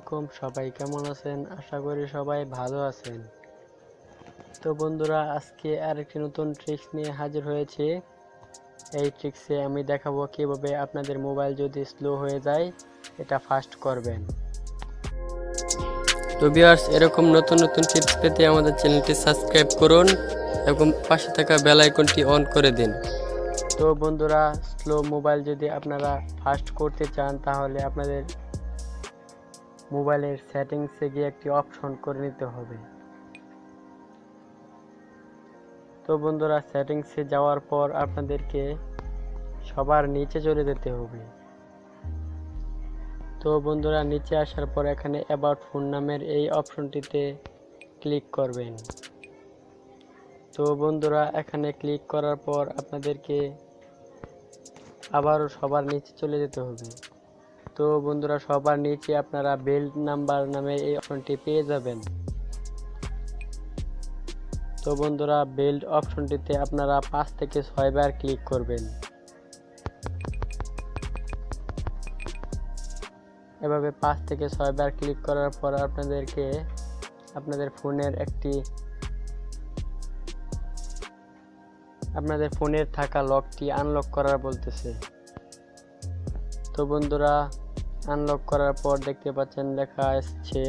আলাইকুম, সবাই কেমন আছেন? আশা করি সবাই ভালো আছেন। তো বন্ধুরা, আজকে আরেকটি নতুন ট্রিক্স নিয়ে হাজির হয়েছি। এই ট্রিক্সে আমি দেখাবো কিভাবে আপনাদের মোবাইল যদি স্লো হয়ে যায় এটা ফাস্ট করবেন। তো ভিউয়ার্স, এরকম নতুন নতুন টিপস পেতে আমাদের চ্যানেলটি সাবস্ক্রাইব করুন এবং পাশে থাকা বেল আইকনটি অন করে দিন। তো বন্ধুরা, স্লো মোবাইল যদি আপনারা ফাস্ট করতে চান তাহলে আপনাদের মোবাইলের সেটিংসে গিয়ে একটি অপশন করে নিতে হবে। তো বন্ধুরা, সেটিংসে যাওয়ার পর আপনাদেরকে সবার নিচে চলে যেতে হবে। তো বন্ধুরা, নিচে আসার পর এখানে অ্যাবাউট ফোন নামের এই অপশনটিতে ক্লিক করবেন। তো বন্ধুরা, এখানে ক্লিক করার পর আপনাদেরকে আবারও সবার নিচে চলে যেতে হবে। তো বন্ধুরা, সবার নিচে আপনারা বিল্ড নাম্বার নামে এই অপশনটি পেয়ে যাবেন। তো বন্ধুরা, বিল্ড অপশনটিতে আপনারা 5 থেকে 6 বার ক্লিক করবেন। এভাবে 5 থেকে 6 বার ক্লিক করার পর আপনাদেরকে আপনাদের ফোনের থাকা লকটি আনলক করার বলতেছে। তো বন্ধুরা, আনলক করার পর দেখতে পাচ্ছেন লেখা আসছে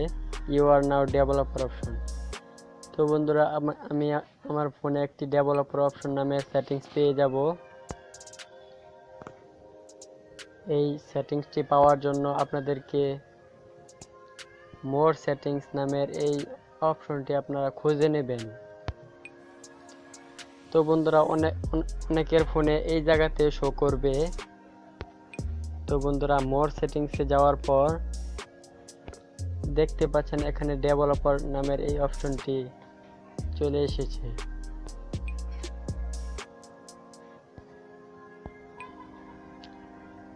you are now developer option. তো বন্ধুরা, আমি আমার ফোনে একটি ডেভেলপার অপশন নামে সেটিংস পেয়ে যাব। এই সেটিংসটি পাওয়ার জন্য আপনাদেরকে মোর সেটিংস নামের এই অপশনটি আপনারা খুঁজে নেবেন। তো বন্ধুরা, অনেকের ফোনে এই জায়গাতে শো করবে। তো বন্ধুরা, মোর সেটিংসে যাওয়ার পর দেখতে পাচ্ছেন এখানে ডেভেলপার নামের এই অপশনটি চলে এসেছে।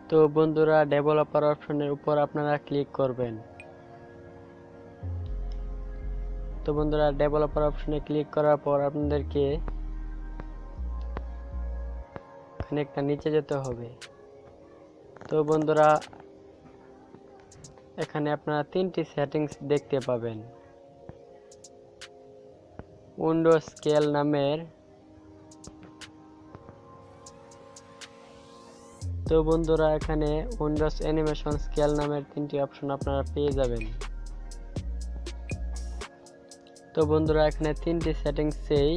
তো বন্ধুরা, ডেভেলপার অপশনের উপর আপনারা ক্লিক করবেন। তো বন্ধুরা, ডেভেলপার অপশনে ক্লিক করার পর আপনাদেরকে খানিকটা নিচে যেতে হবে। তো বন্ধুরা, এখানে আপনারা 3টি সেটিংস দেখতে পাবেন। উইন্ডো স্কেল নামের। তো বন্ধুরা, এখানে উইন্ডোজ অ্যানিমেশন স্কেল নামের 3টি অপশন আপনারা পেয়ে যাবেন। তো বন্ধুরা, এখানে 3টি সেটিংসেই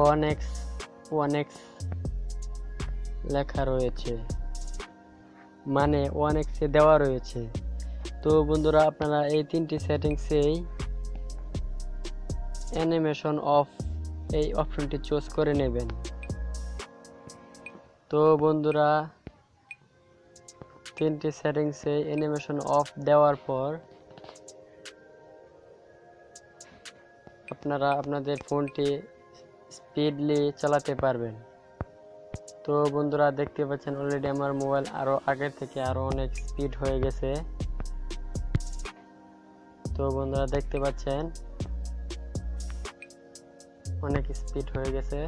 1x লেখা রয়েছে, মানে 1x এ দেওয়া রয়েছে। তো বন্ধুরা, আপনারা এই 3টি সেটিংসেই অ্যানিমেশন অফ এই অপশনটি চুজ করে নেবেন। তো বন্ধুরা, 3টি সেটিংসে অ্যানিমেশন অফ দেওয়ার পর আপনারা আপনাদের ফোনটি স্পিডলি চালাতে পারবেন। তো বন্ধুরা, দেখতে পাচ্ছেন অলরেডি আমার মোবাইল আগের থেকে অনেক স্পিড হয়ে গেছে। তো বন্ধুরা, দেখতে পাচ্ছেন অনেক স্পিড হয়ে গেছে।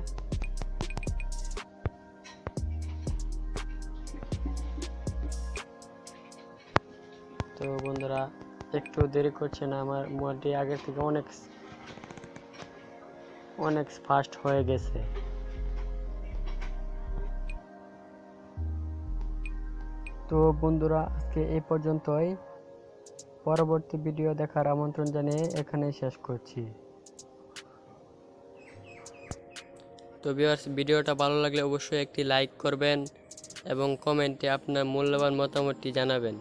তো বন্ধুরা, একটু দেরি করছে না, আমার মোবাইলটি আগের থেকে অনেক ফাস্ট হয়ে গেছে। তো বন্ধুরা, আজকে এই পর্যন্তই। পরবর্তী ভিডিও দেখার আমন্ত্রণ জানিয়ে এখানেই শেষ করছি। তো ভিউয়ার্স, ভিডিওটা ভালো লাগলে অবশ্যই একটি লাইক করবেন এবং কমেন্টে আপনার মূল্যবান মতামতটি জানাবেন।